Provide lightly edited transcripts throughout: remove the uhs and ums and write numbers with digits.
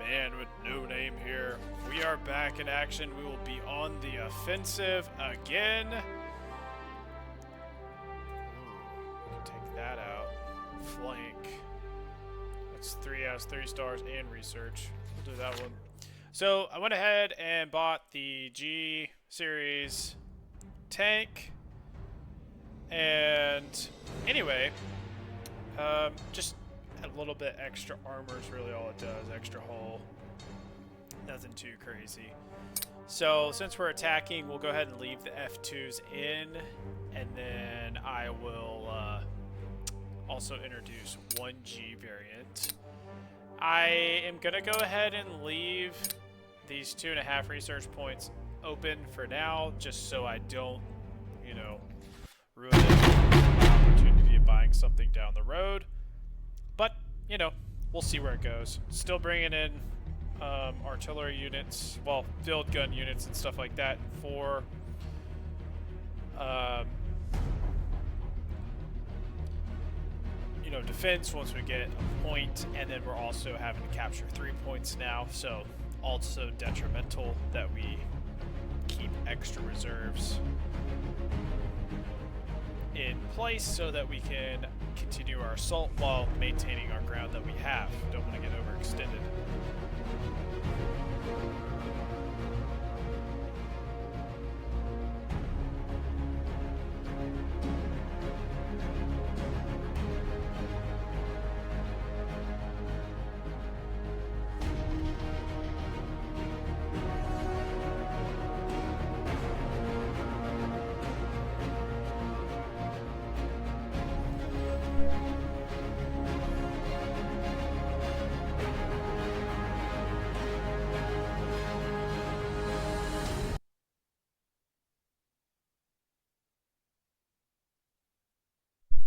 man with no name here. We are back in action. We will be on the offensive again. Ooh, we can take that out. Flank. That's 3 out of 3 stars and research. We'll do that one. So I went ahead and bought the G series tank. And anyway, just a little bit extra armor is really all it does. Extra hull. Nothing too crazy. So since we're attacking, we'll go ahead and leave the F2s in, and then I will also introduce 1G variant. I am gonna go ahead and leave these 2.5 research points open for now, just so I don't, you know, ruin the opportunity of buying something down the road. But, you know, we'll see where it goes. Still bringing in artillery units, well, field gun units and stuff like that for you know, defense once we get a point, and then we're also having to capture 3 points now, so also detrimental that we keep extra reserves in place so that we can continue our assault while maintaining our ground that we have. Don't want to get overextended.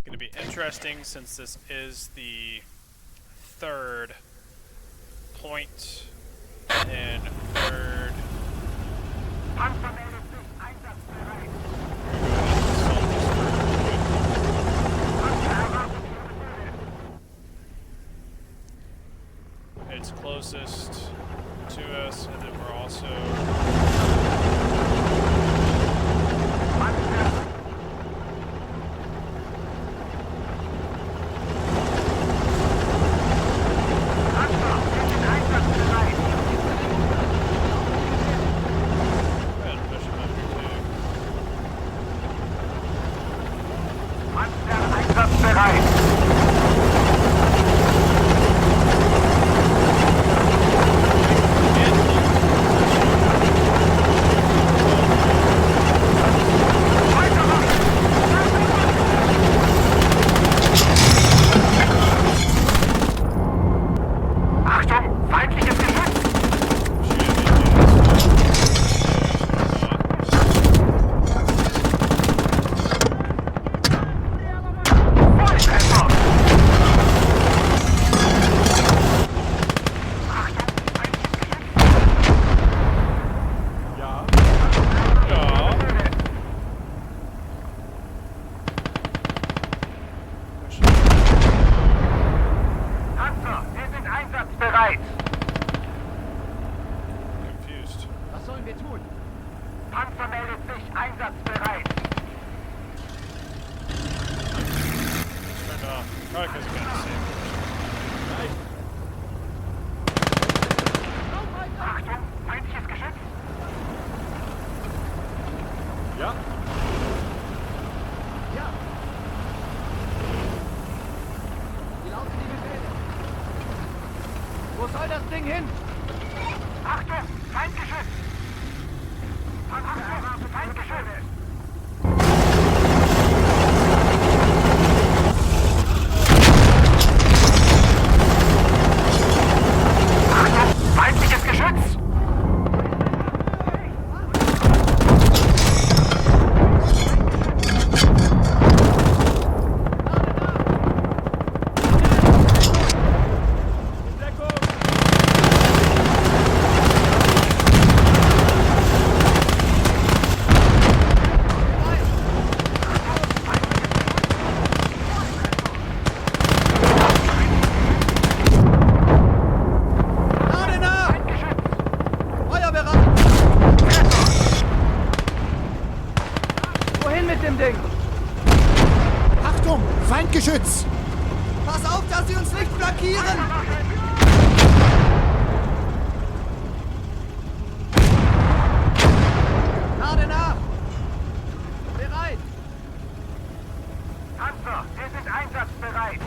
Going to be interesting since this is the third point and third. It's closest to us, and then we're also Geschütz! Pass auf, dass sie uns nicht flankieren! Lade nach! Bereit! Panzer, wir sind einsatzbereit.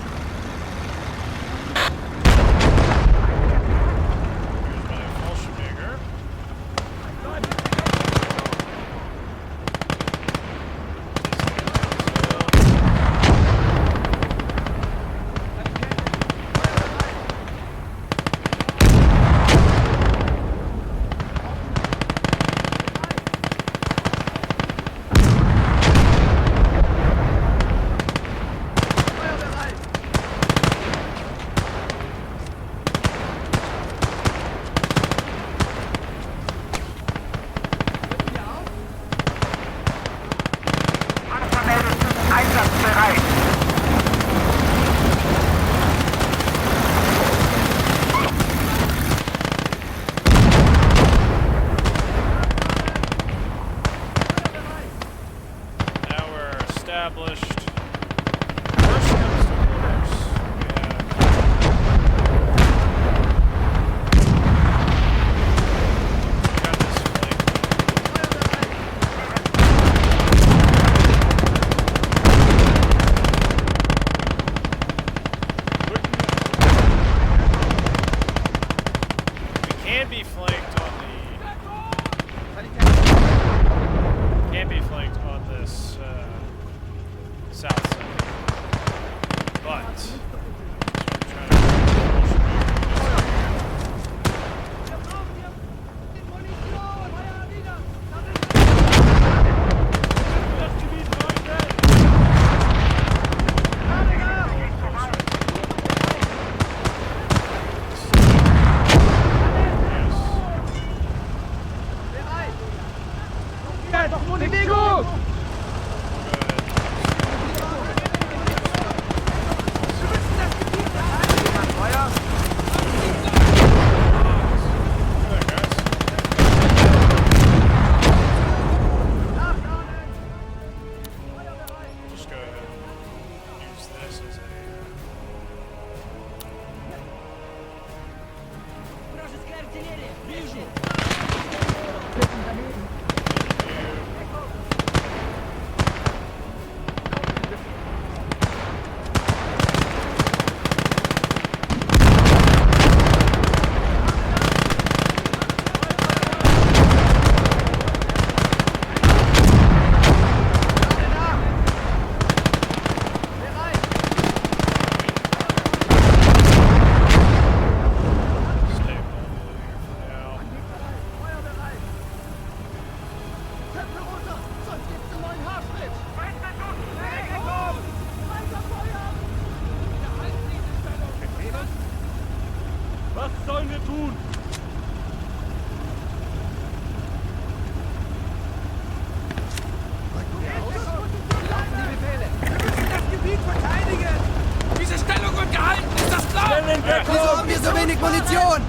Wieso haben wir so wenig Munition?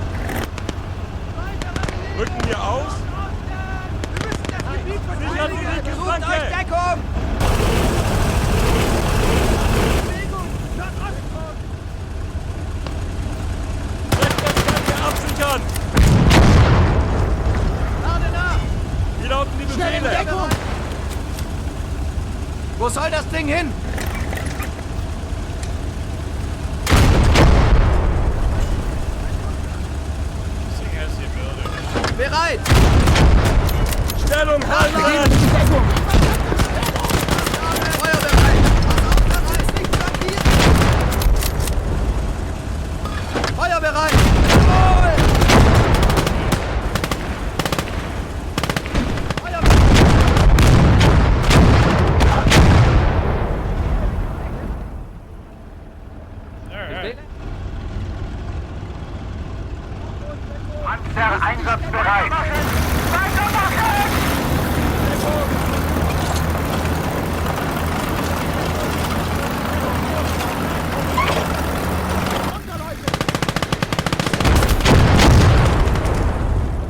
Rücken wir aus. Sichert die linke Sucht Flanke. euch Deckung! Rechte Flanke absichern. Lade nach! Wie lauten die Schnell in Befehle? Deckung! Wo soll das Ding hin? Bereit! Stellung halten! Feuer bereit! Pass auf, dass wir uns nicht flankieren! Feuer bereit! Jawohl! Feuer Alright. Panzer einsatzbereit. Weitermachen!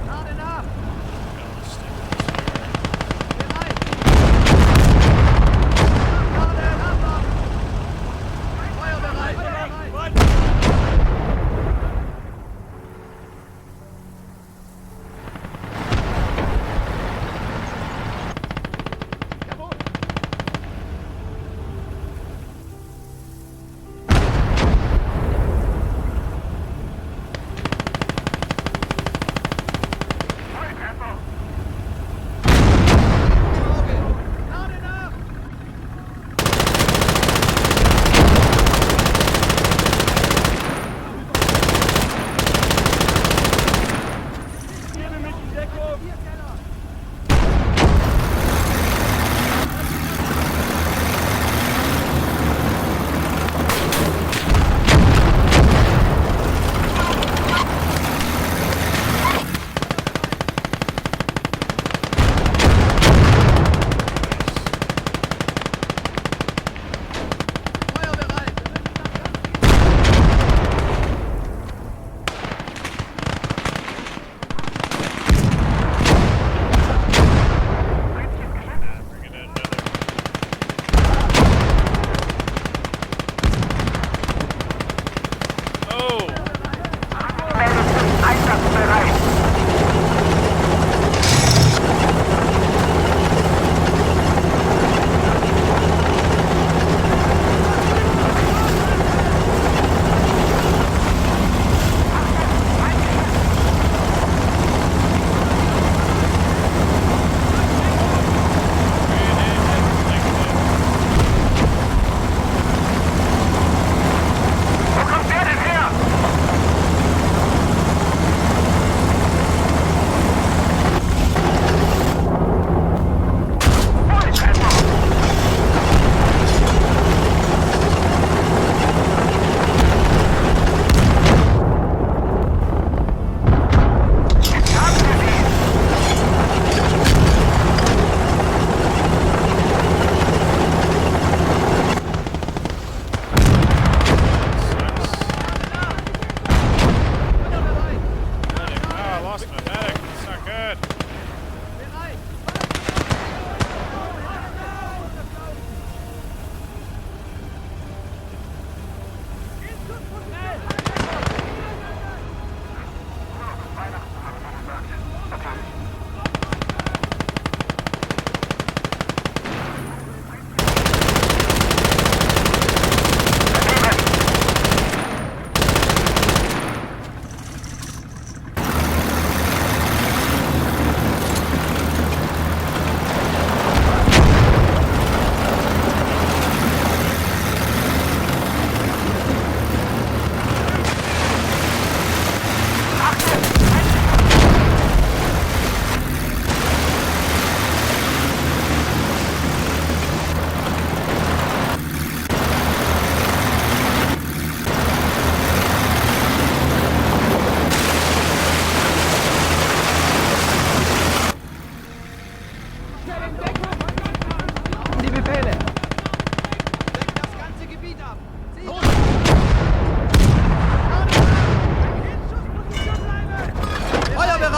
Lade nach! Bereit! Lade!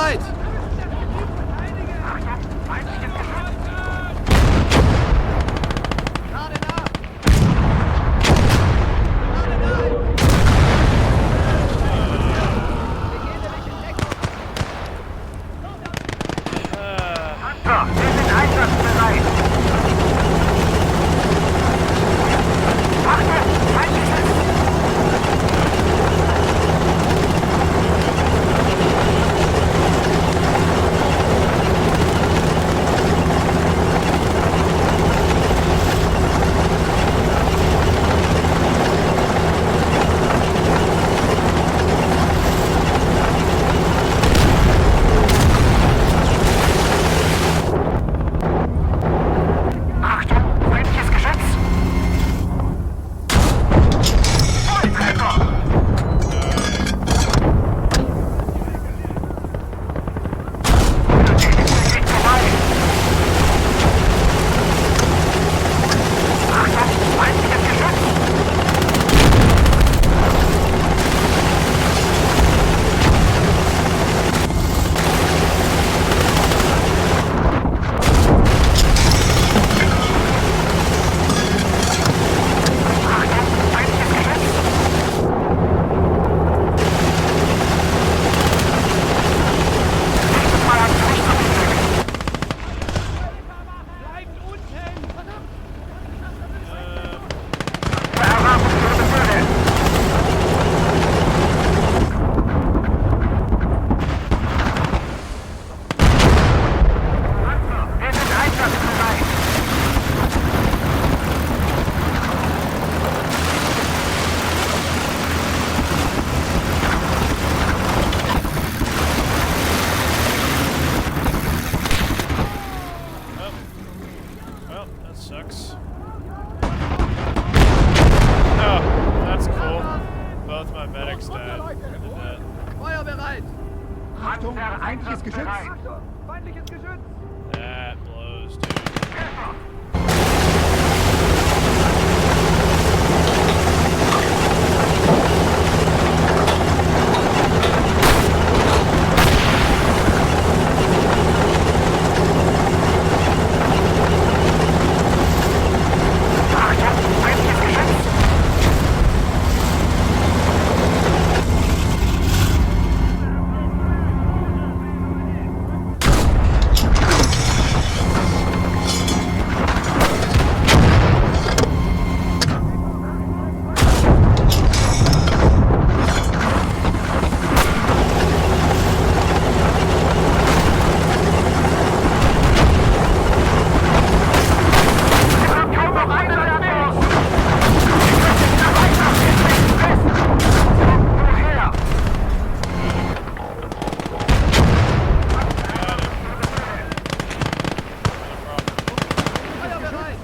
bereit! Lade nach! Lade nach! Wir gehen nämlich in Deckung! So, wir sind einsatzbereit. Achtung, feindliches! Achtung, feindliches Geschütz! Volltreffer! Der Gegner geht vorbei! Achtung, feindliches Geschütz! Achtung, feindliches Geschütz! Nächstes Mal am Sichtungsstück! Erwartung für Befehle! Wir sind einsatzbereit! Well, that sucks. Oh, that's cool. Both my medics died. Feuer bereit! Achtung, feindliches Geschütz! Feindliches Geschütz! That blows, dude. Achtung, feindliches Geschütz! Es wird kaum noch einsatzfähig! Wir können nicht weiter! Woher? Feuer bereit!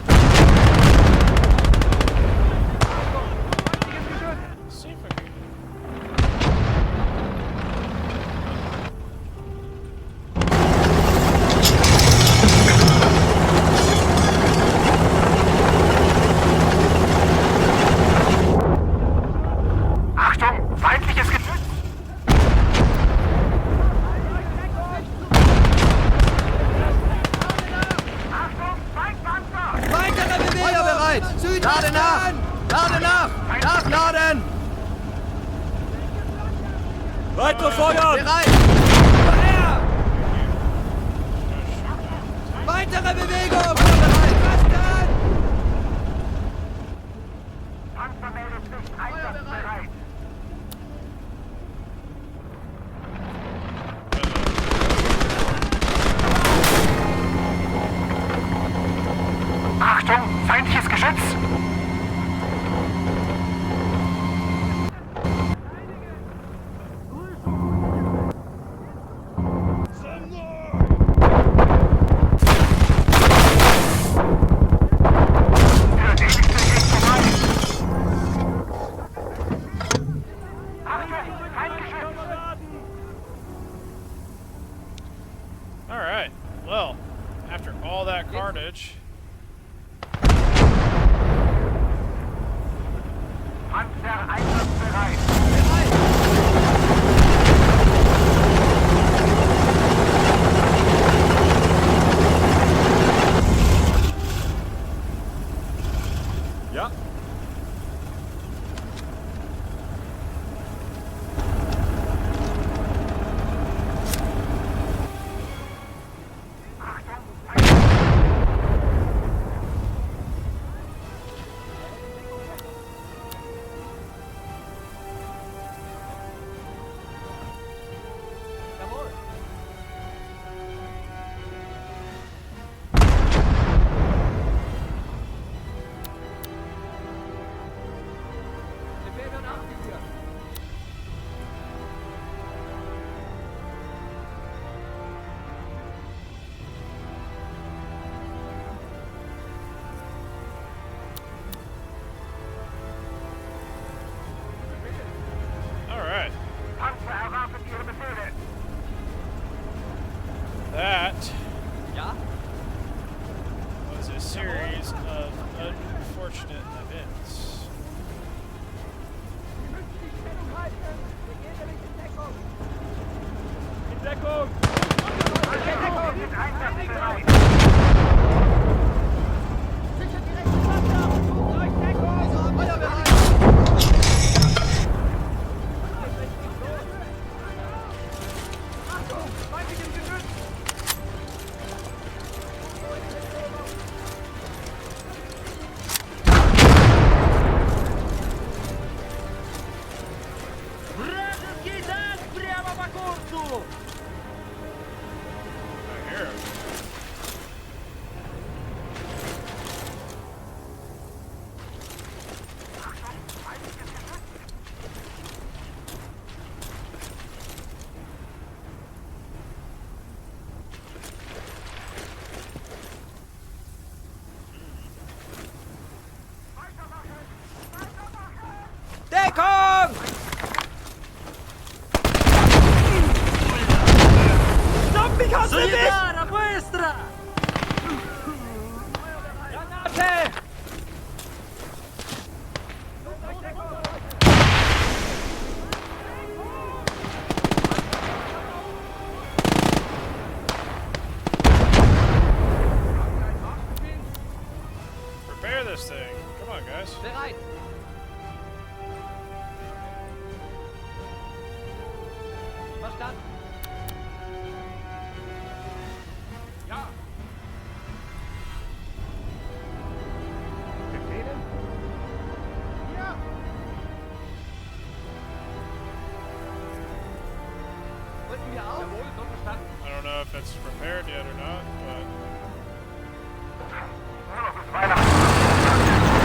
See if I can. Achtung, feindliches Geschütz! Achtung, Feindpanzer! Weitere Bewegung! Feuer bereit! Lade nach! Lade nach! Nachladen! Weiter feuern! Bereit! Hierher! Weitere Bewegung! Feuer bereit! Panzer meldet sich einsatzbereit! Achtung, feindliches Geschütz! Der nächste geht vorbei! Achtung, Feindgeschütz! Alright, well, after all that carnage, Panzer einsatzbereit! Bereit! That Ja? was a series of unfortunate events. In Deckung! Sind einsatzbereit. Вражеский танк прямо по курсу! I hear him. Deckung! Zombie kannst du nicht! Solidara, bыстро! Granate! Repair this thing. Come on, guys. Bereit! Verstanden. Ja. Befehle? Ja. Rücken wir auf? Jawohl, so verstanden. I don't know if it's repaired yet or not, but Nur noch bis Weihnachten.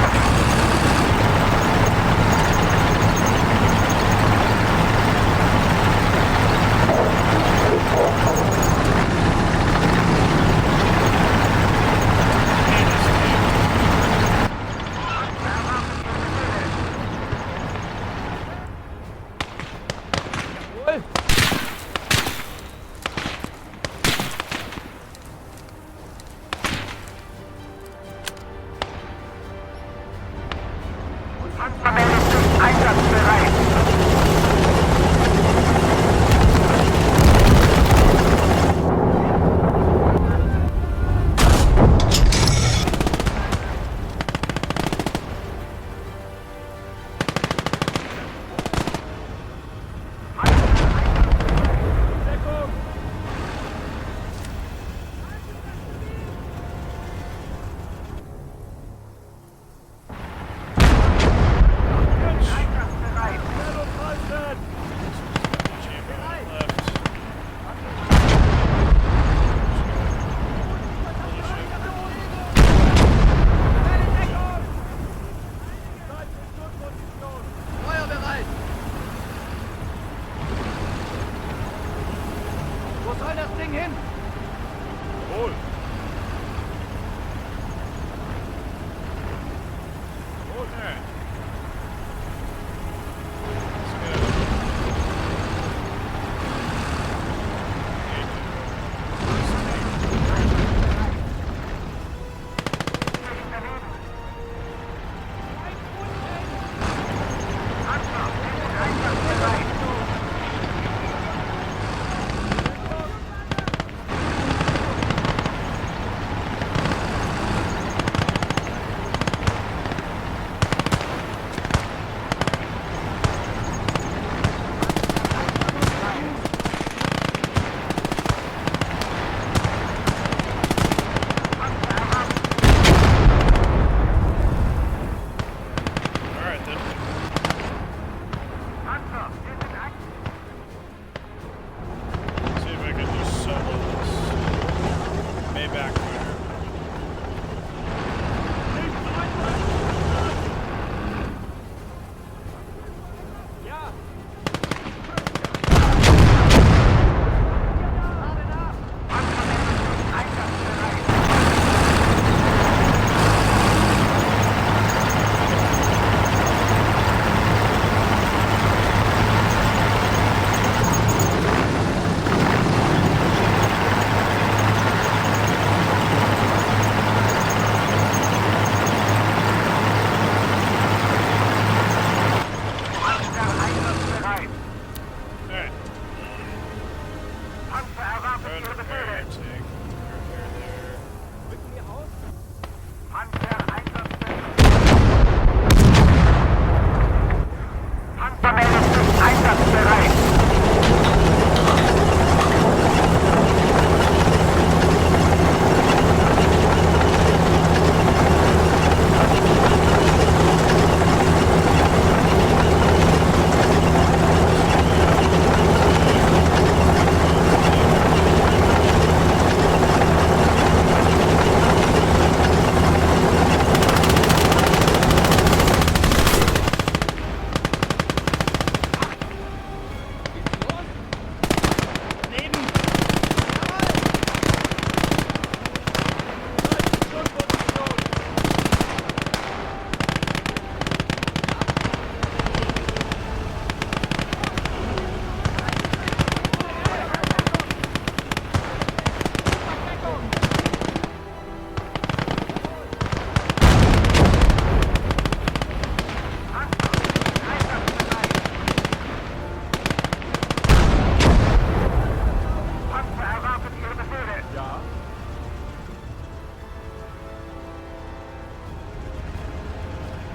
Jawohl! Panzermeldung einsatzbereit. Deckung! Einsatzbereit. Halten! chamber on the left. Feuer bereit! Wo soll das Ding hin? Jawohl! Alright. Let's go. Einsatzbereit. tank. There. Rücken wir aus. Panzer einsatzbereit. Panzer meldet sich einsatzbereit.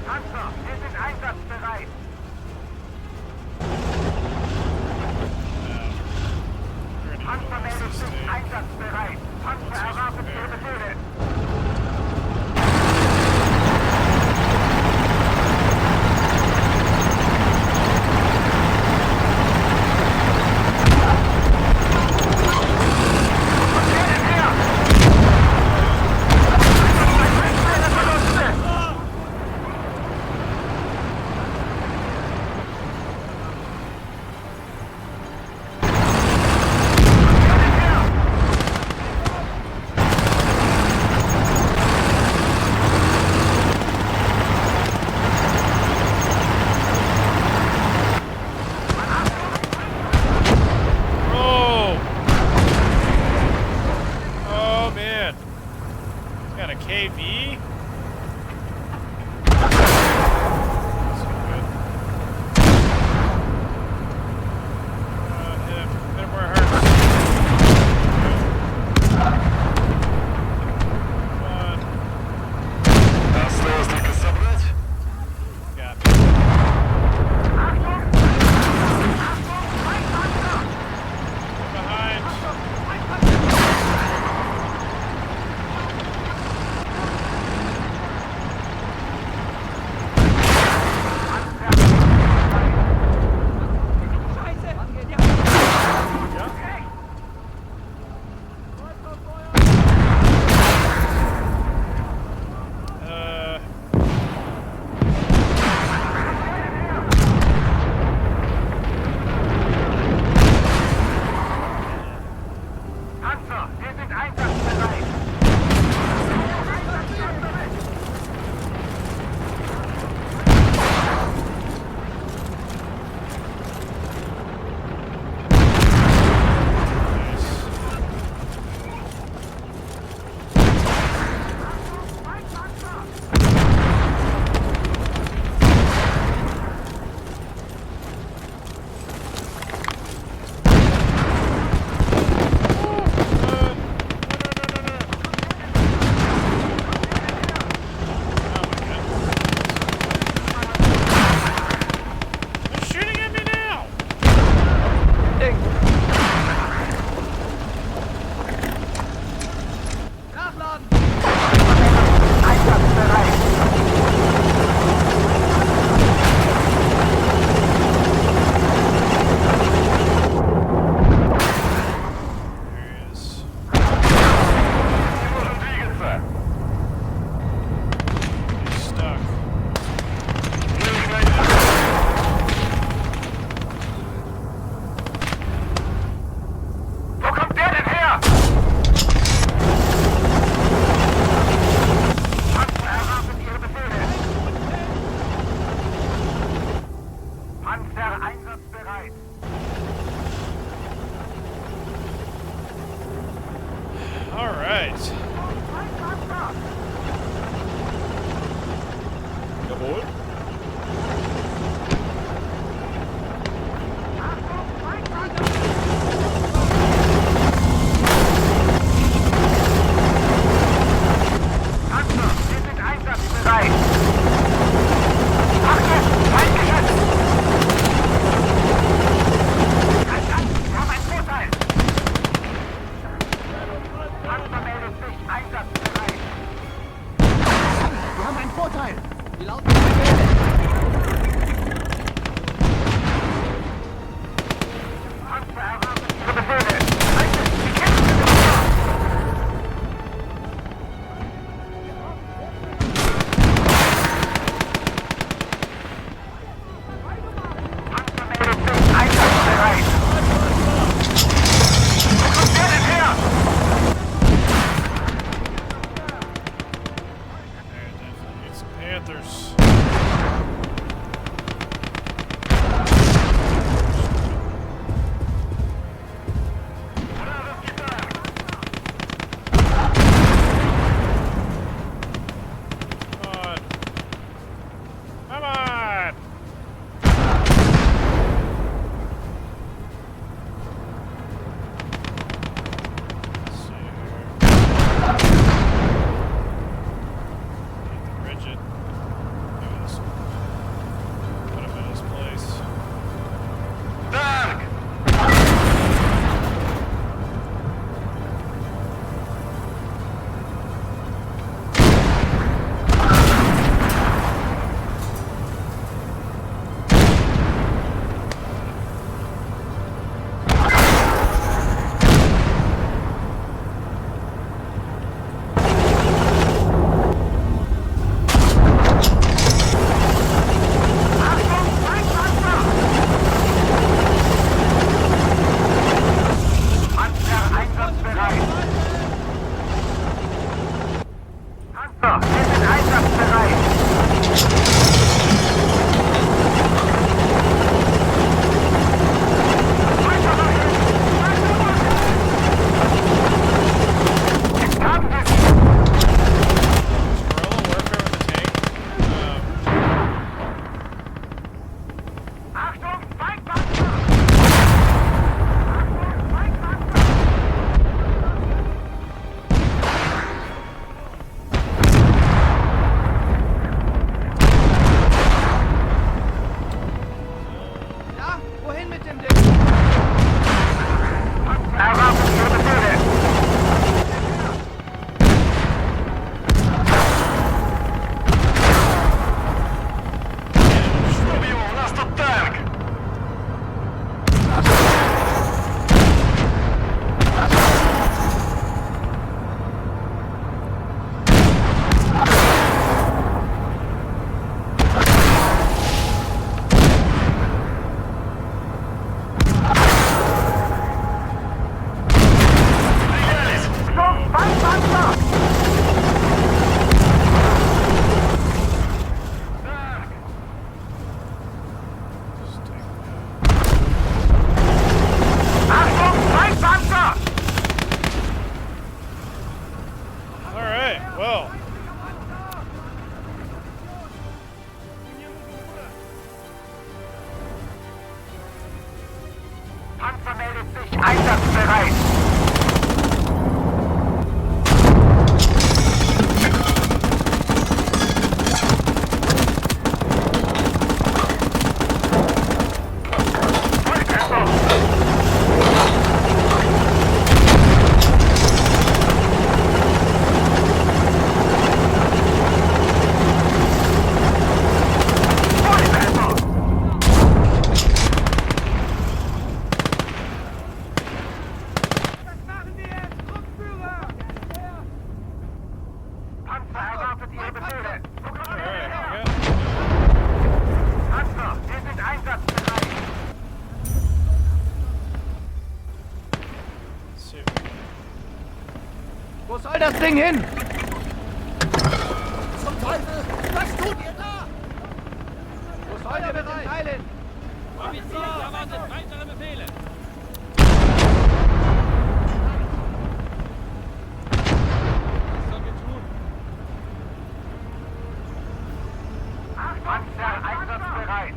Panzer, wir sind einsatzbereit. Panzer meldet sich einsatzbereit. Panzer erwartet Ihre Befehle. KV? Hit him where it hurts. Got me. Behind. Panzer, wir sind einsatzbereit. Einsatzbereit. All right. Jawohl. Wo soll das Ding hin? Zum Teufel! Was tut ihr da? Wo soll ihr mit den Teilen? Offizier, erwartet weitere Befehle. Was sollen wir tun? Panzer einsatzbereit.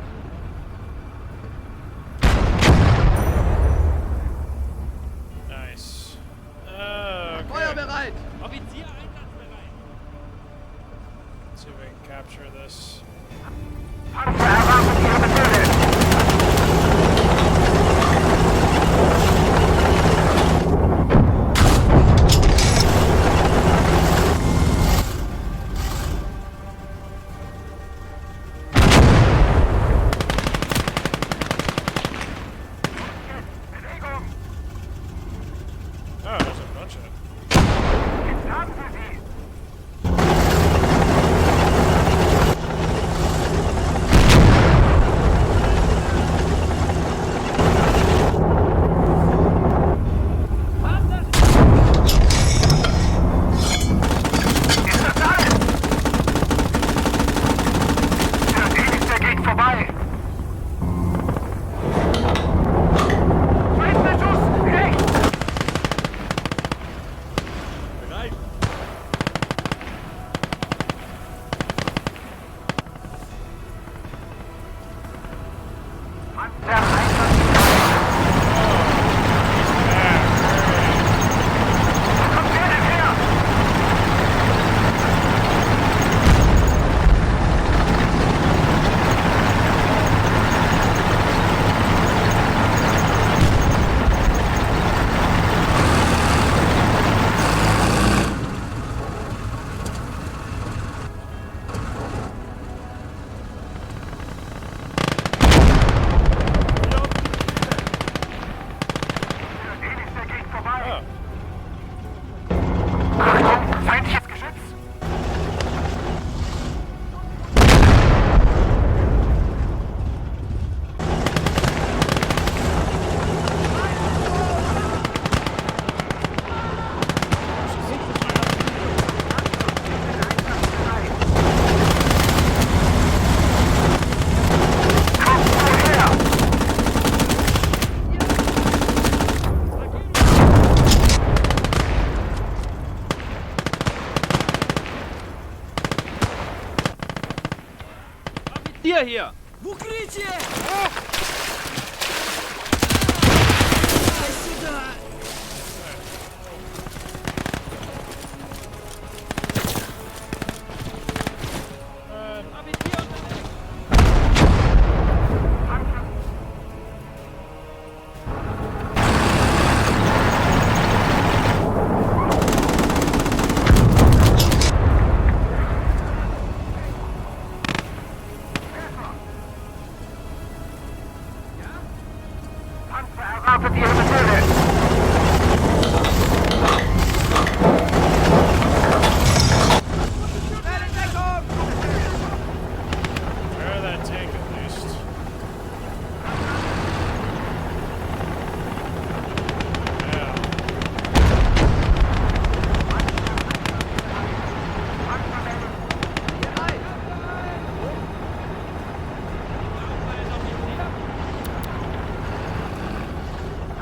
Nice. Okay. Feuerbereit! Offizier einsatzbereit. Let's see if we can capture this. Panzer erwartet Ihre Befehle. Bewegung. Oh, there's a bunch of them. Jetzt haben Sie sie. Ist das alles? Der nächste geht vorbei. Zweiter Schuss, rechts. Bereit. Panzer einsatzbereit. Wo kommt der denn her? Der nächste geht vorbei. Oh. Achtung, feindliches Geschütz. Kommt woher? Offizier hier. Укрытие! Сюда! Offizier unterwegs. Panzer erwartet Ihre Befehle. Fire that tank at least. Yeah.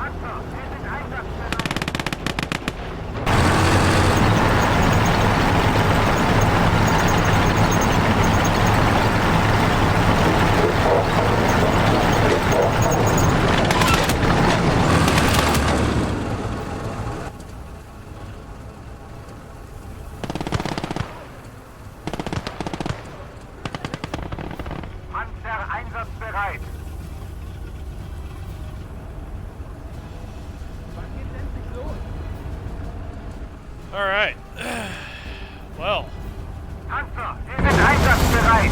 Panzer, wir sind einsatzbereit. Panzer einsatzbereit. All right. Well. Panzer, wir sind einsatzbereit.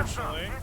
unfortunately.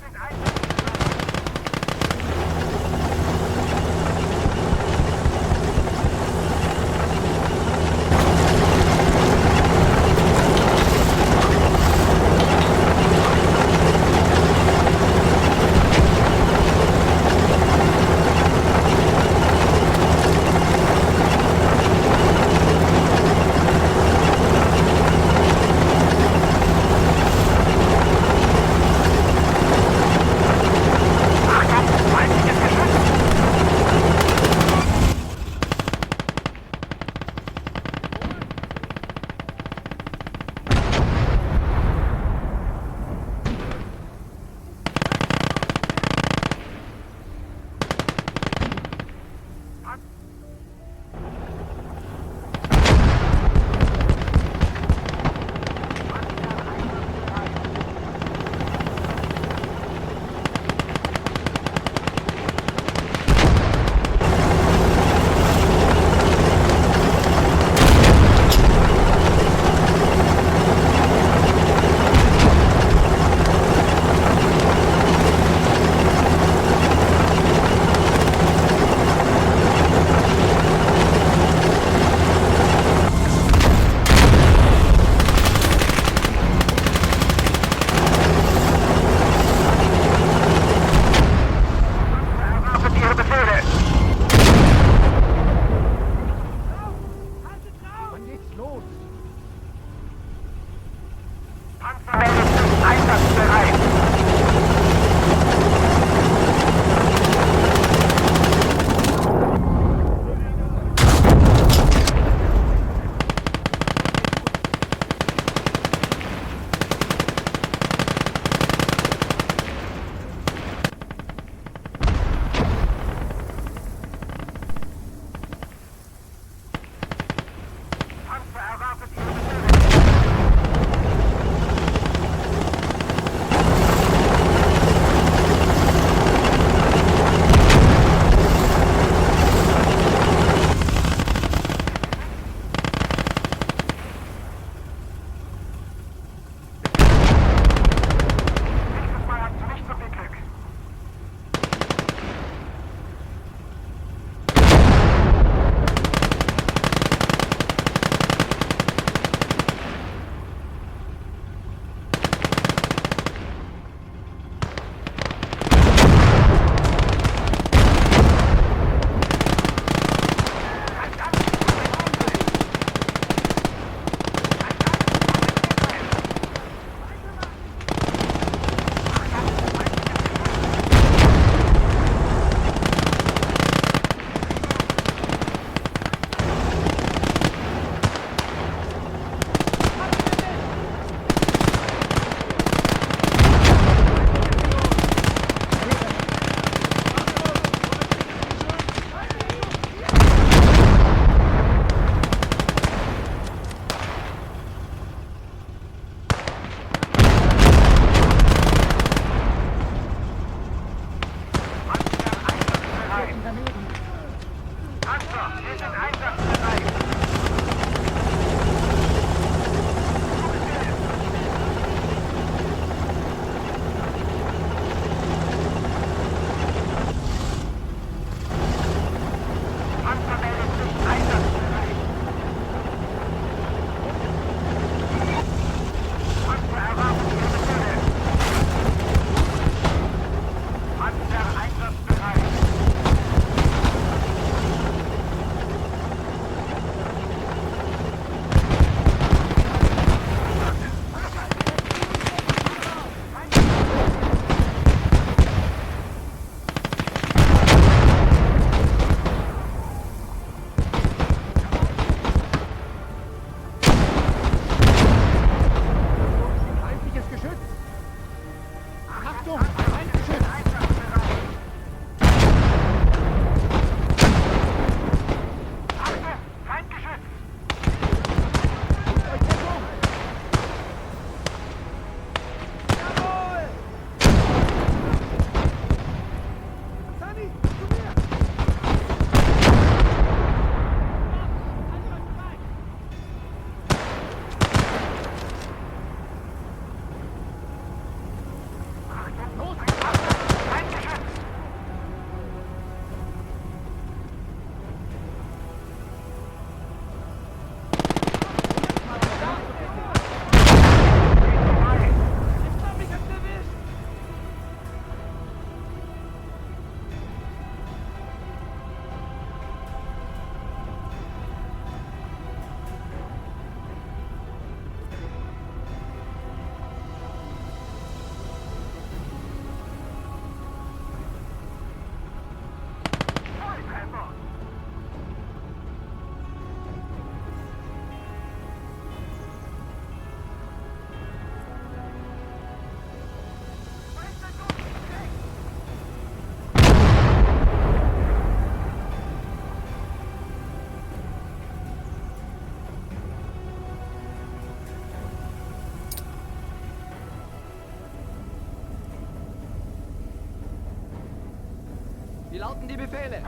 lauten die Befehle?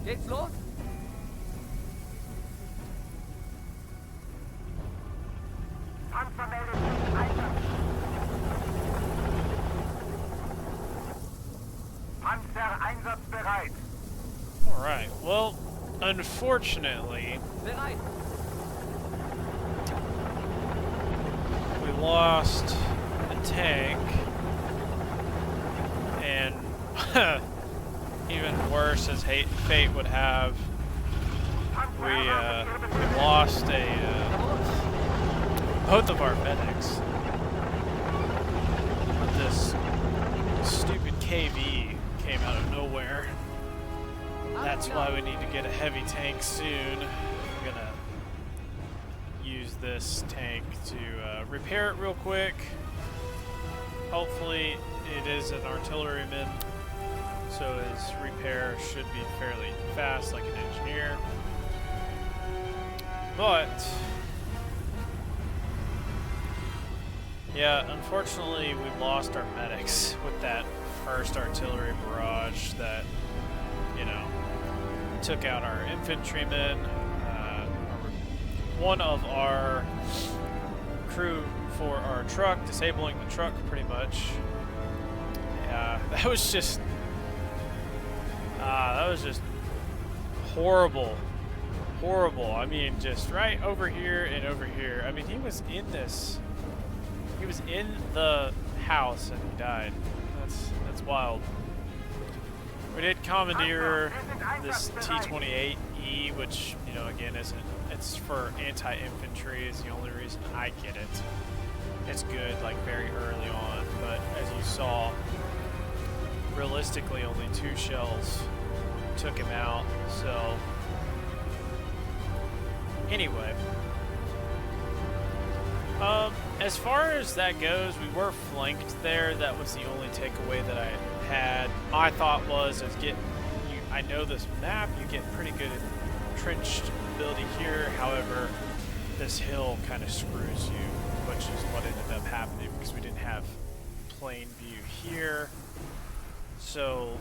Geht's los? Panzer meldet sich Einsatz. Panzer einsatzbereit. Alright, well, unfortunately, Bereit. we lost the tank, and even worse as fate would have, we lost both of our medics. This stupid KV came out of nowhere. That's why we need to get a heavy tank soon. I'm gonna use this tank to repair it real quick. Hopefully it is an artilleryman, so his repair should be fairly fast like an engineer. But yeah, unfortunately we lost our medics with that first artillery barrage that, you know, took out our infantrymen. One of our crew for our truck, disabling the truck pretty much. Yeah, that was just horrible. Horrible. I mean, just right over here and over here. I mean, he was in the house and he died. That's wild. We did commandeer this T-28E, which, you know, again, it's for anti-infantry is the only reason I get it. It's good, like, very early on, but as you saw, realistically, only 2 shells took him out, so anyway. As far as that goes, we were flanked there. That was the only takeaway that I had. My thought was I know this map, you get pretty good entrenched ability here. However, this hill kind of screws you, which is what ended up happening because we didn't have plain view here. So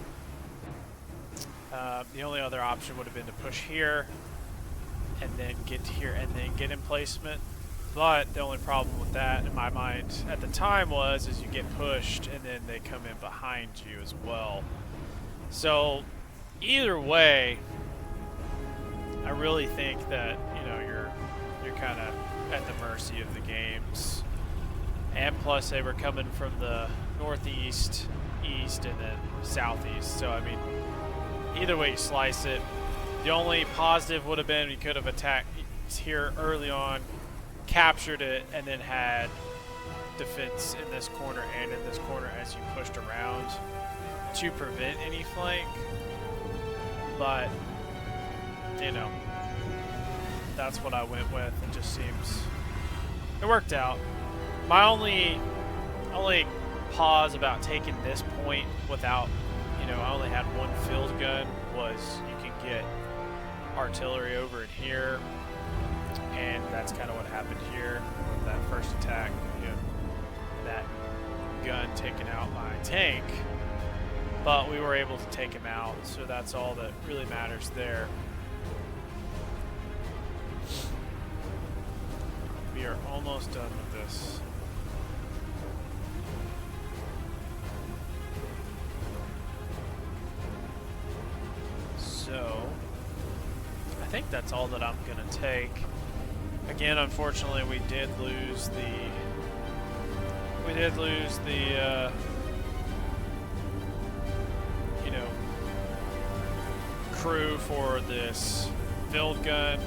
the only other option would have been to push here and then get to here and then get emplacement. But the only problem with that in my mind at the time is you get pushed and then they come in behind you as well. So either way, I really think that, you know, you're kind of at the mercy of the games. And plus they were coming from the northeast, east, and then southeast. So I mean, either way you slice it, the only positive would have been we could have attacked here early on, captured it, and then had defense in this corner and in this corner as you pushed around to prevent any flank. But, you know, that's what I went with. It just seems it worked out. My only pause about taking this point without, you know, I only had one field gun was you can get artillery over in here. And that's kind of what happened here with that first attack. You know, that gun taking out my tank, but we were able to take him out, so that's all that really matters there. We are almost done with this. So I think that's all that I'm gonna take. Again, unfortunately, we did lose the you know, crew for this field gun.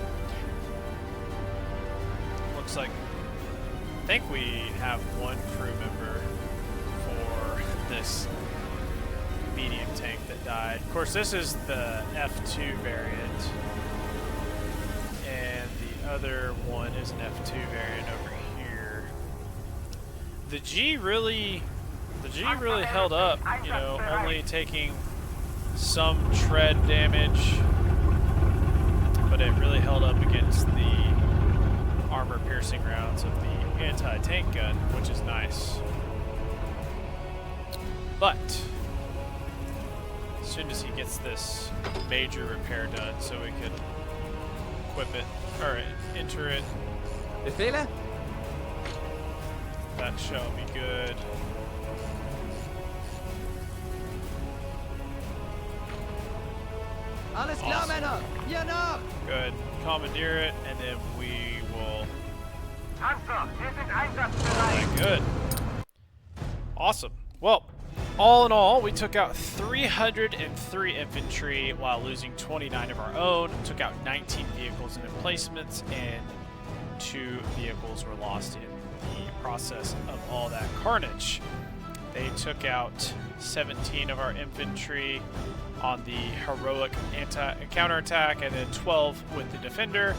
Looks like I think we have one crew member for this medium tank that died. Of course, this is the F2 variant. Other one is an F2 variant over here. The G really held up, you know, only taking some tread damage, but it really held up against the armor piercing rounds of the anti-tank gun, which is nice. But as soon as he gets this major repair done, so we could equip it or enter it, Befehle? that shall be good. Alles klar, Awesome. Männer! Hier nach! Good. Commandeer it, and then we will. Panzer, wir sind einsatzbereit. Good. Awesome. Well, all in all, we took out 303 infantry while losing 29 of our own. Took out 19 vehicles and emplacements, and 2 vehicles were lost in the process of all that carnage. They took out 17 of our infantry on the heroic counterattack, and then 12 with the defender.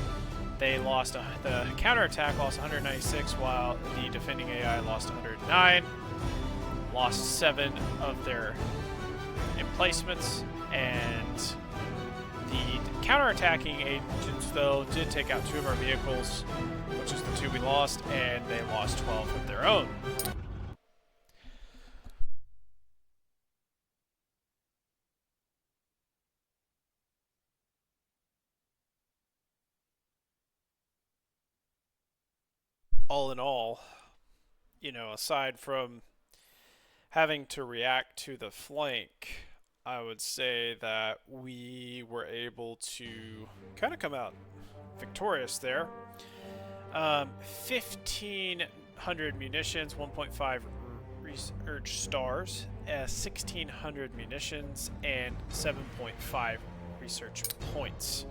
They lost the counterattack lost 196, while the defending AI lost 109. Lost 7 of their emplacements, and the counterattacking agents, though, did take out 2 of our vehicles, which is the 2 we lost, and they lost 12 of their own. All in all, you know, aside from having to react to the flank, I would say that we were able to kind of come out victorious there. 1,500 munitions, 1.5 research stars, 1,600 munitions, and 7.5 research points.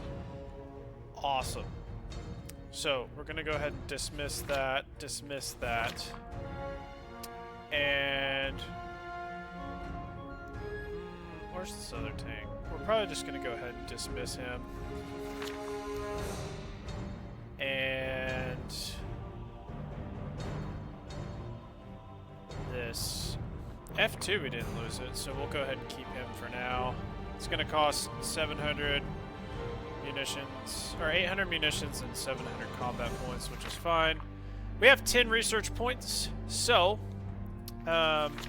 Awesome. So we're gonna go ahead and dismiss that, and where's this other tank? We're probably just gonna go ahead and dismiss him. And this F2, we didn't lose it, so we'll go ahead and keep him for now. It's gonna cost 700 munitions, or 800 munitions and 700 combat points, which is fine. We have 10 research points, so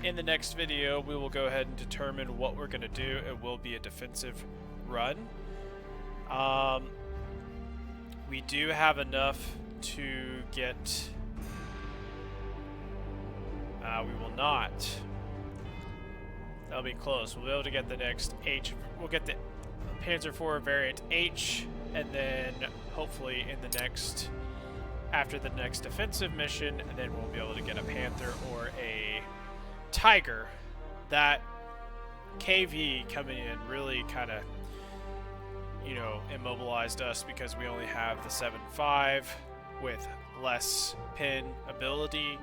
in the next video we will go ahead and determine what we're going to do. It will be a defensive run. We do have enough to get... we will not. That'll be close. We'll be able to get the next H. We'll get the Panzer IV variant H, and then hopefully in the next, after the next defensive mission, and then we'll be able to get a Panther or a Tiger. That KV coming in really kind of, you know, immobilized us because we only have the 7.5 with less pin ability,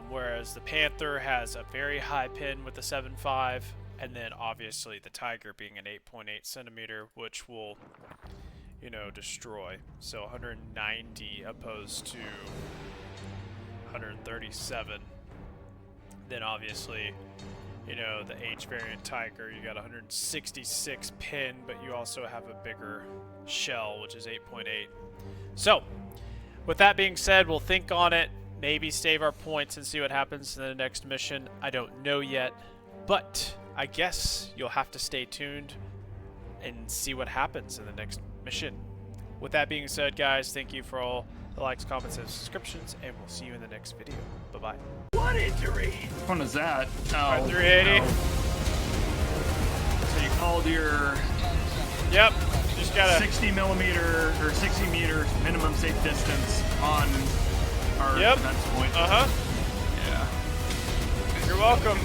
whereas the Panther has a very high pin with the 7.5. And then obviously the Tiger being an 8.8 centimeter, which will, you know, destroy. So 190 opposed to 137. Then obviously, you know, the H variant Tiger, you got 166 pin, but you also have a bigger shell, which is 8.8. So with that being said, we'll think on it, maybe save our points and see what happens in the next mission. I don't know yet, but I guess you'll have to stay tuned and see what happens in the next mission. With that being said, guys, thank you for all the likes, comments, and subscriptions, and we'll see you in the next video. Bye-bye. What injury? Which one is that? Alright, Oh, 380. no. So you called your Yep, just gotta... 60 millimeter or 60 meters minimum safe distance on our Yep. defense point. Uh-huh. Yeah. You're welcome.